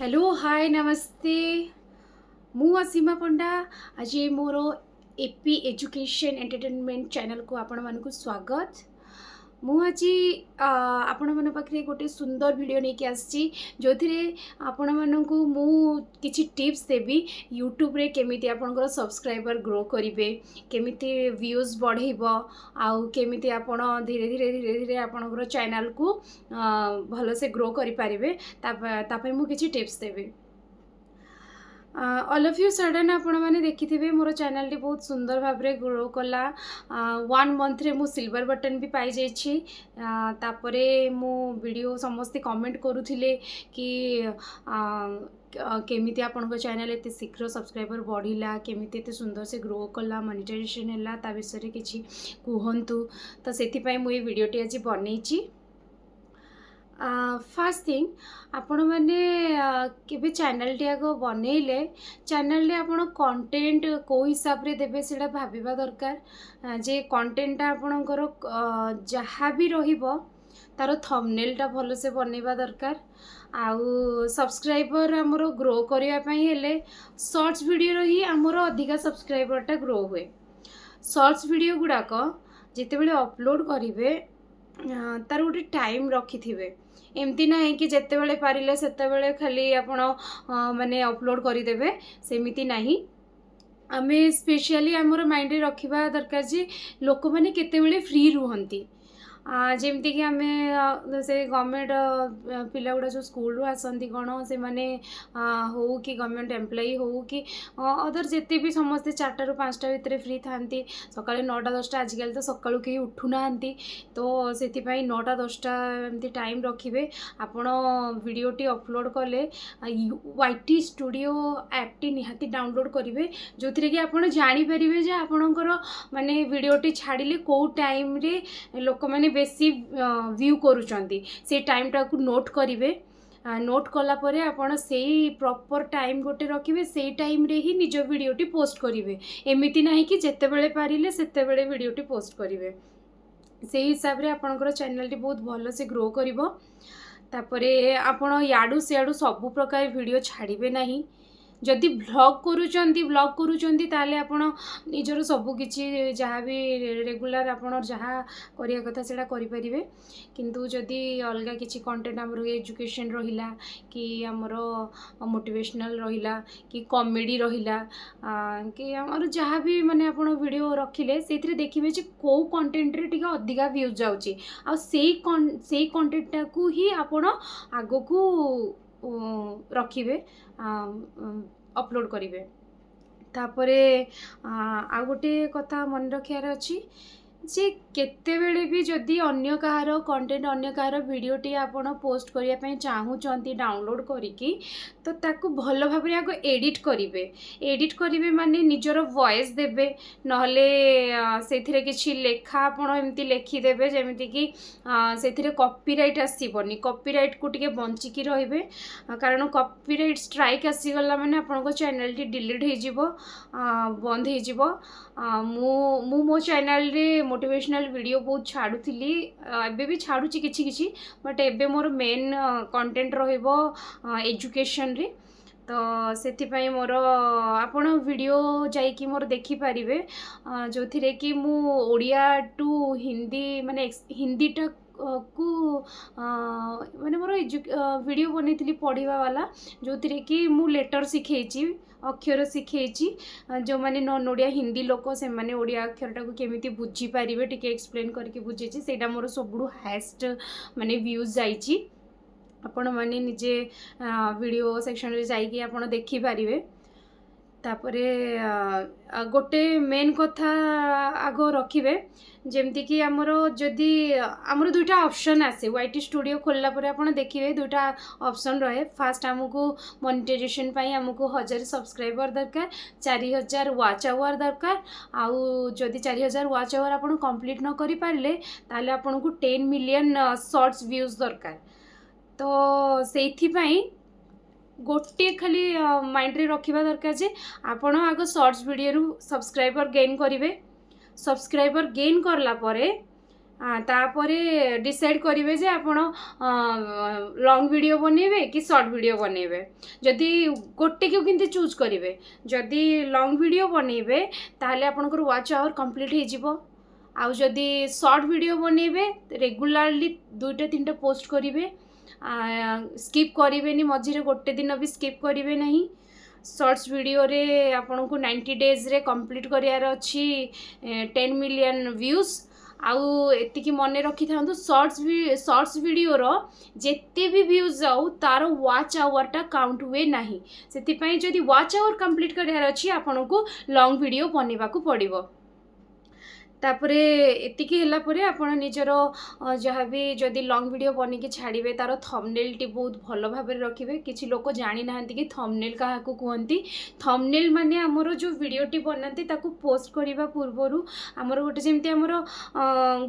Hello hi नमस्ते मु असीमा पंडा आज मोर एपी एजुकेशन एंटरटेनमेंट चैनल को आपण मानक स्वागत। मु आज आपण मन पाखे गोटे सुंदर वीडियो नहीं आसी जो आपण मानक मु किछि टिप्स देबी यूट्यूब रे केमिति आपनकर सब्सक्राइबर ग्रो करिवे, केमिति व्यूज बढ़ेबो आउ केमिति आपण धीरे धीरे धीरे धीरे आपनकर चैनल को भल से ग्रो करि पारिबे तापय मु किछि tips Devi. All of you sudden आपण मैंने देखिथिबे मोर चैनल टी बहुत सुंदर भाव में ग्रो कला। 1 मंथ रे मु सिल्वर बटन भी पाई जाइछि। तापरे मु वीडियो समस्ते कमेंट करूथिले कि केमिति आपन चैनल एते शीघ्र सब्सक्राइबर बढ़िला, केमिति एते सुंदर से ग्रो कला, मोनेटाइजेशन हैला ता विषय रे किछि कुहंतु। तो सेति पई मु ए वीडियो टी आज बनैछि। फर्स्ट थिंग आपण मैंने केबे चैनल टी आगो बनैले चैनल रे आपण कंटेंट को हिसाब रे देबे सेटा भाबिबा दरकार। जे कंटेंट आपणकर जहाँ भी रहिबो तार थंबनेल टा भलो से बनैबा दरकार। आउ सब्सक्राइबर हमरो ग्रो करिया पई हेले शॉर्ट्स वीडियो रो ही हमरो अधिका सब्सक्राइबर टा ग्रो हुए। शॉर्ट्स वीडियो गुडाक जेतेबेले अपलोड करिवे तार गोटे टाइम रखिथिबे। एमती ना कि जिते बड़े पारे से खाली आपण माने अपलोड करदेवे, सेमिति नहीं। आमे स्पेशली आमर माइंड रे रखिबा दरकार जे लोक मैंने केतेबेले फ्री रुहंती। जमती कि आमे से गवर्नमेंट पिला गुड़ा जो स्कूल रू आसती कौन से माने हो कि गवर्नमेंट एम्प्लॉई हो कि अदर जिते भी समस्ते 4टा ରୁ 5टा भितर फ्री थांती। सकाळे 9टा 10टा आजिकल तो सकाळू कहीं उठुना, तो से 9टा 10टा एमती टाइम रखिए। आपण वीडियोटी अपलोड कले YT स्टूडियो ऐपटी निहाती डाउनलोड करेंगे जो थी कि आप जानीपर जे आपणकर माने वीडियोटी छाड़िले कौ टाइम रे लोक मैंने बेसी व्यू करूचंती, से टाइम टाकू नोट करिवे। नोट कला परे आपण सेही प्रॉपर टाइम गोटे रखिबे, सेही टाइम रे ही निज वीडियोटी पोस्ट करिवे। एमिति नाही कि जेते बेले पारिले सेते बेले वीडियोटी पोस्ट करिवे। सेही हिसाब रे आपणकर चैनल टी बहुत भलो से ग्रो करिवो। तापरे आपण याडू सियाडू सब प्रकार वीडियो छाड़िबे नाही। जदि ब्लॉग करूचंती ताले आपण निजर सबु किछि जहाँ भी रेगुलर आपण जहाँ करिया कथा सेटा करि परिबे। किंतु जदि अलगा किछि कंटेंट हमर एजुकेशन रहिला कि हमर मोटिवेशनल रहिला कि कॉमेडी रहिला कि हमर जहाँ भी माने आपण वीडियो रखिले सेथिरे देखिबे जे को कंटेंट रे टिका अधिका व्यूज जाउची आ सेही कंटेंट टाकू ही आपण आगो को रखिबे, अपलोड करिवे। तापरे आ गोटे कथा मन रखियार अछि जे केतेबेले भी जदि अन्य कहार कंटेंट अन्य कहार वीडियोटी आपण पोस्ट करिया पई चाहूचंती डाउनलोड करिकी तो ताकू भल भाव में आगो एडिट करिवे माने निजर वॉइस देबे, नहले सेथिरे किछि लेखा आपण एमती लेखि देबे जेमिति कि सेथिरे कॉपीराइट आसीबनी। कॉपीराइट को टिके बंचिकी रहिबे, कारण कॉपीराइट स्ट्राइक आसी गला माने आपनको चैनल टी डिलीट हे जिवो, बंद हे जिवो। मु मो चैनल रे मोटिवेशनल वीडियो बहुत छाड़ुली, एबे भी छाड़ुची किछि किछि, बट एबे मोर मेन कंटेंट रहिबो एजुकेशन रे। तो से मोर आपण वीडियो जाइकी मोर देखि पारिबे जो थिरे कि मु ओडिया टू हिंदी माने हिंदीटा को माने मोर वीडियो बनैथिली पढ़िबा वाला जो थिरे कि मु लेटर सिखेछि, अक्षर सिखेछि। जो माने नॉन ओडिया हिंदी लोक से माने ओडिया अक्षरटा को केमिति बुझी पारिबे टिके एक्सप्लेन करके बुझेछि। सेटा मोर सबुडु हाईएस्ट माने व्यूज जाइछि। आपण माने निजे वीडियो सेक्शन रे जाइकी आपण देखि पारिबे। तापरे गोटे मेन कथा आगो रखिबे जेमती कि हमरो जदि हमरो दुईटा ऑप्शन आसे YT स्टूडियो खोलला परे आपण देखिबे दुईटा ऑप्शन रहे। फास्ट हमको मोनेटाइजेशन पई हमको 1000 सब्सक्राइबर दरकार, 4000 वॉच आवर दरकार। आउ जदि 4000 वॉच आवर आपण कंप्लीट न करि पारले ताले आपण को 10 मिलियन शॉर्ट्स व्यूज दरकार। तो सेइथि गोटे खाली माइंड रे रखिबा दरकार जे आपण आगो शॉर्ट्स वीडियो रु सब्सक्राइबर गेन करिवे। सब्सक्राइबर गेन करला परे तापर डिसाइड करेंगे जे आपण लॉन्ग वीडियो बनइबे कि शॉर्ट वीडियो बनइबे जदि गोटे को किंतु चूज करेंगे जदि लॉन्ग वीडियो बनइबे ताहले आपनकर वॉच आवर कंप्लीट हो जिवो आउ जदि शॉर्ट वीडियो बनइबे रेगुलारली 2-3 पोस्ट करेंगे स्किप करेंगे मझे गोटे दिन भी स्किप करेंगे नहीं शॉर्ट्स वीडियो रे आपन को 90 डेज रे कंप्लीट करियार अछि 10 मिलियन व्यूज आउ एतिकी मन रखी था शॉर्ट्स वीडियो रो जेते भी व्यूज जाऊ तार वॉच आवर टा काउंट हुए नहीं से जदि वॉच आवर कंप्लीट करियार अछि आपन को लॉन्ग वीडियो बनेबा को पड़िबो तापरे एतिकी होला परे आपण निजर जहाँ भी जदि लॉन्ग वीडियो बनिकी छाड़िबे तार थंबनेल टी बहुत भल भाव रखिबे किछि लोक जानि नाहंती कि थंबनेल काहाकू कहंती थंबनेल माने हमरो जो वीडियो टी बनाती ताकू पोस्ट करिबा पूर्वरु हमरो गोटे जेमती हमरो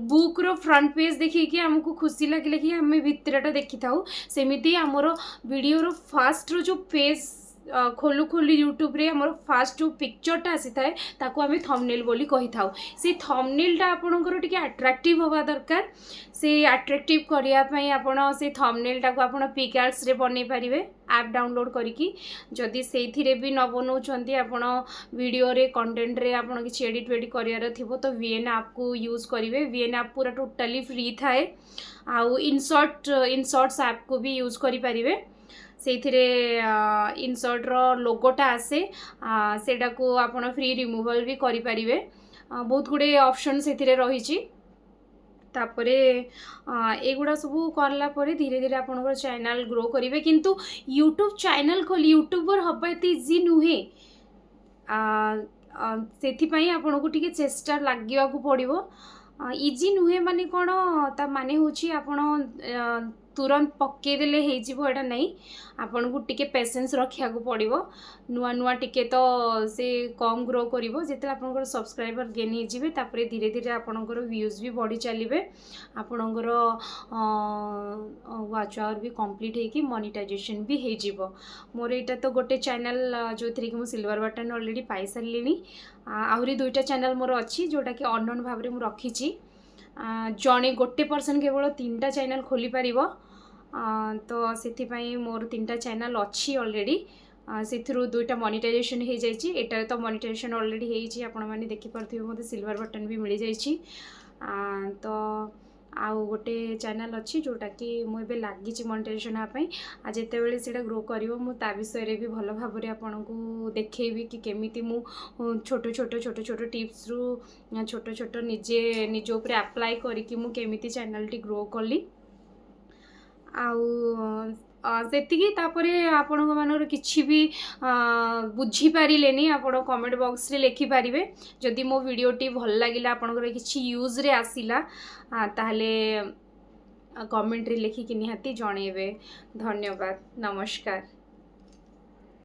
बुक रो फ्रंट पेज देखि कि हमकू खुशी लागिले कि हमें भितरटा देखि थाउ सेमिति हमरो वीडियो रो फर्स्ट रो जो पेज खोलू खोलू यूट्यूब रे हमर फास्ट जो पिक्चरटा आसी थाए ताको आमे थंबनेल बोली कहि थाउ से थंबनेलटा आपनकर टिके अट्रैक्टिव होबा दरकार से अट्रैक्टिव करिया पई आपण से थंबनेलटा को आपण पिकार्ट्स रे बनै परिबे ऐप डाउनलोड करिकी जदि सेथिरे भी न बनौछंती आपण वीडियो रे कंटेंट रे आपण कि एडिट वेडिट करियार थिबो तो VN ऐप को यूज करिवे VN ऐप पूरा टोटली फ्री थाए आउ इनसर्ट्स ऐप को भी यूज करि परिबे से इनसर्ट रो लोगोटा आसे सेटा को आपण फ्री रिमूवल भी करि परिबे बहुत गुडे ऑप्शन सेथिरे रहिछि तापरे एगुड़ा सब करला परे धीरे धीरे आपन चैनल ग्रो करिवे किंतु यूट्यूब चैनल खोली यूट्यूबर हबा एते इजी नुहे सेथिपई आपन को टिके चेष्टा लागिवा को पड़िबो इजी नुहे माने कोन ता माने होछि आपन तुरंत पकेदेले हो एटा नहीं आपन को टिके पेशेंस रखिया को पड़िबो नुआ नुआ टिके तो से कम ग्रो करिवो जेते आपनकर सब्सक्राइबर गेन हो जिवे तापरे धीरे धीरे आपनकर व्यूज भी बढ़ी चलिबे आपनकर वॉच आवर भी कंप्लीट हे कि मोनेटाइजेशन भी हे जिवो मोर एटा तो गोटे चैनल जो थ्री कि मु सिल्वर बटन ऑलरेडी पाई सारलिनी आहुरी दुईटा चैनल मोर अछि जोटा कि अननोन भाबरे मु रखिछि जड़े गोटे पर्सन केवल 3टा चैनल खोली पारिबो तो से मोर 3टा चैनल अच्छी ऑलरेडी से 2टा मोनेटाइजेशन हो जाइए एटारे तो मोनेटाइजेशन ऑलरेडी होइछि आपण माने देखि परथिबे मते सिल्वर बटन भी मिल जाइछि तो आउ गोटे चैनल अच्छी जोटा कि मुझे लगी मोनेटाइजेशन हाँपाई आ जिते बेले सेटा ग्रो करिवो मु ता विषय भी भल भाव में आपन को देखेबी कि केमिति मु छोट छोट टिप्स रु छोट छोट निजे निज ऊपर अप्लाई करिकि मु केमिति चैनल टी ग्रो कली आउ सेतिकी तापरे आपण मानर किछि भी बुझी पारिलेनी आपण कमेंट बॉक्स रे लिखि पारिबे जदि मो वीडियो टी भल लागिला आपनकर किछि यूज रे आसिला ताहले कमेंट रे लिखि कि निहाती जणेबे धन्यवाद नमस्कार।